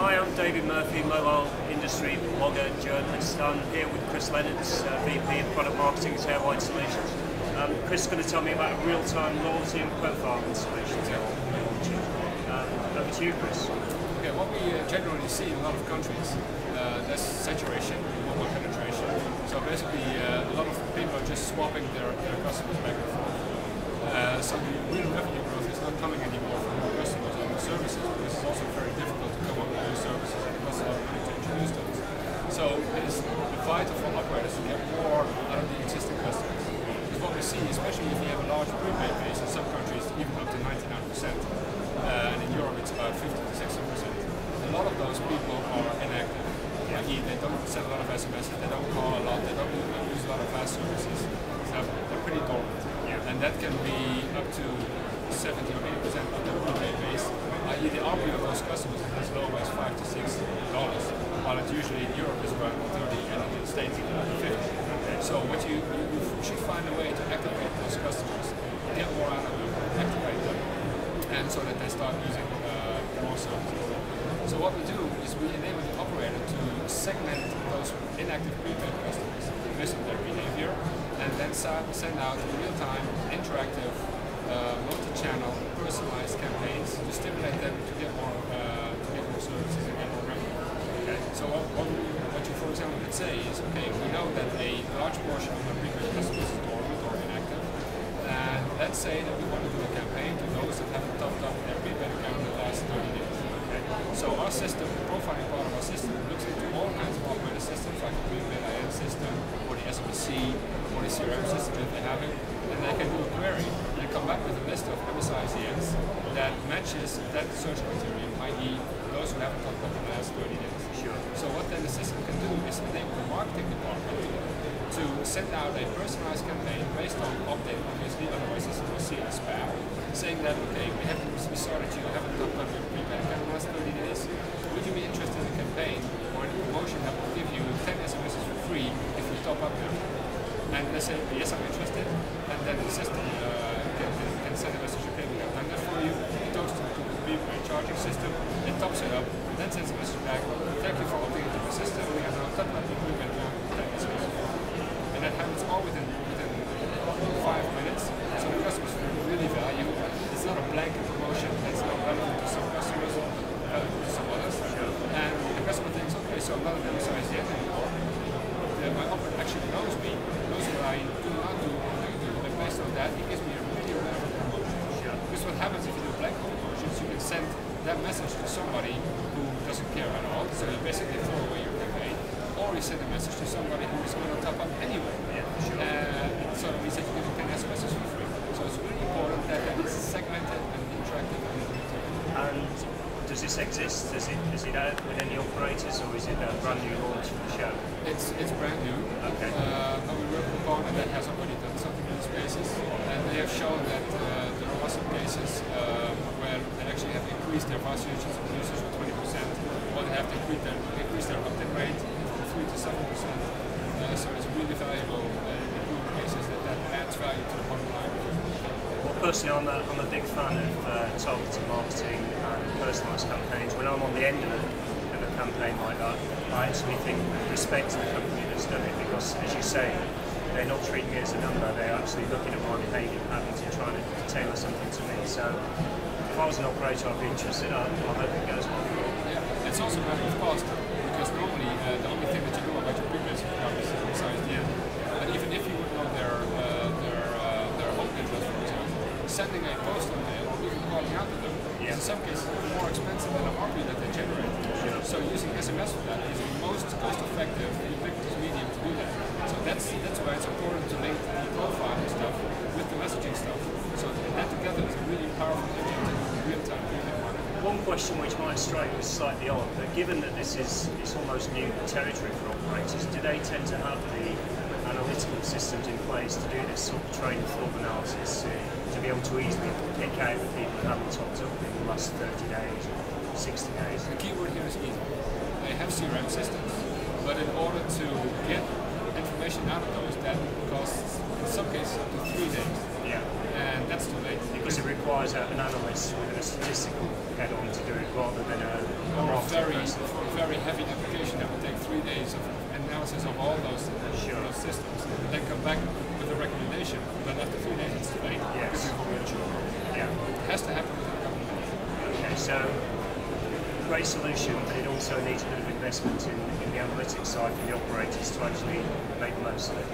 Hi, I'm David Murphy, mobile industry blogger, journalist. I'm here with Chris Lennartz, VP of Product Marketing at Airwide Solutions. Chris is going to tell me about a real-time loyalty and profiling solution. Over to you, Chris. Okay, what we generally see in a lot of countries, there's saturation, mobile penetration. So basically, a lot of people are just swapping their customers back and forth. So the real revenue growth is not coming anymore from new customers or new services, because it's also very difficult to come up with new services and it costs a lot of money to introduce those. So it is vital for operators to get more out of the existing customers. Because what we see, especially if you have a large prepaid base, in some countries even up to 99%, and in Europe it's about 50 to 60%, a lot of those people are inactive. I.e. they don't send a lot of SMSs, they don't call a lot, they don't use a lot of fast services. So they're pretty dormant. And that can be up to 70 or 80% of the prepaid base. I.e. the ARPU of those customers is as low as $5 to $6, while it usually in Europe is around 30 and in the States it's around 50. So what you should find a way to activate those customers, get more out of them, activate them, and so that they start using more services. So what we do is we enable the operator to segment those inactive prepaid customers based on their behavior, and then send out real-time, interactive, multi-channel, personalized campaigns to stimulate them to get more services and get more revenue. Okay. So what you, for example, could say is, okay, we know that a large portion of our prepaid customers is dormant or inactive, and let's say that we want to do a campaign to those that haven't topped up their prepaid account in the last 30 days. Okay. So our system, the profiling part of our system, looks into all kinds of operator systems like the prepaid IN system, or the SMSC, or the CRM system that they have, and they can do a query and come back with a list of MSICNs that matches that search criterion, i.e. those who haven't topped up in the last 30 days. Sure. So what then the system can do is enable the marketing department to send out a personalized campaign based on update, obviously, otherwise this will see it as spam, saying that, okay, we saw that you haven't topped up your prepaid account in the last 30 days. Would you be interested in a campaign or in a promotion that will give you 10 SMSs for free if you top up them? And they say, yes, I'm interested, and then the system can send a message, okay, we have done that for you. It goes to the prepaid charging system, it tops it up, then sends a message back, thank you for opting into the system, we have now topped up your prepaid account with 10 SMSs. And that happens all within 5 minutes, so the customers really value. It's not a blanket promotion, it's not relevant to some customers, relevant to some others. And the customer thinks, okay, so I'm not an MSICN anymore. My operator actually knows me, knows what I do not do, and based on that, he gives me a really relevant promotion. Because what happens if you do blanket promotions, you can send that message to somebody who doesn't care at all, so you basically throw away your campaign, or you send a message to somebody who is going to top up anyway. So that means that you can get SMSs for free. So it's really important that it's segmented and interactive and interactive. And does this exist? Is it out with any operators, or is it a brand new launch for the show? It's brand new. Okay. But we work with a partner that has already done something in this basis, and they have shown that there are some cases where they actually have increased their fast usage of users by 20%, or they have increased their uptake rate from 3 to 7%. So it's really valuable in good cases that adds value to the bottom line. Well, personally, I'm a big fan of targeted marketing and personalised campaigns. When I'm on the end of a campaign like that, I actually think respect to the company that's done it, because, as you say, they're not treating me as a number, they're actually looking at my behaviour patterns and trying to tailor something to me. So if I was an operator, I'd be interested. I hope it goes well. Yeah, it's also a matter of cost, because normally the only thing that you know about your previous account is MSICN. But even if you would know their home address, for example, sending a postal mail or even calling out to them is in some cases more expensive than an ARPU that they generate. So using SMS for that is the most cost-effective, ubiquitous medium to do that. So that's why it's important to link the profiling stuff with the messaging stuff. So that together is a really powerful engine to real-time prepaid marketing. One question which might strike me slightly odd, but given that this is almost new territory for operators, do they tend to have the analytical systems in place to do this sort of train of thought analysis to be able to easily pick out the people who haven't topped up in the last 30 days, 60 days? The key word here is easy. They have CRM systems, but in order to get information out of those, that costs in some cases up to 3 days. Yeah. And that's too late. Because it requires an analyst with a statistical head-on to do it rather than a for a very heavy application that would take 3 days of analysis of all those systems, and then come back with a recommendation. Then after 3 days it's too late because we've already chosen. Yeah. It has to happen within a couple of minutes. Okay, so great solution, but it also needs a bit of investment in the analytics side for the operators to actually make the most of it.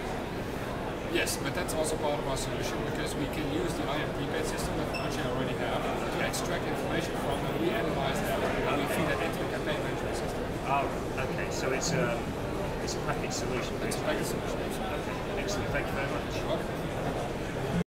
Yes, but that's also part of our solution because we can use the IM prepaid system that we already have to extract information from and we analyze that and we feed that into the campaign management system. Oh, okay, so it's a package solution. It's a package solution. Okay, excellent. Thank you very much. You're welcome.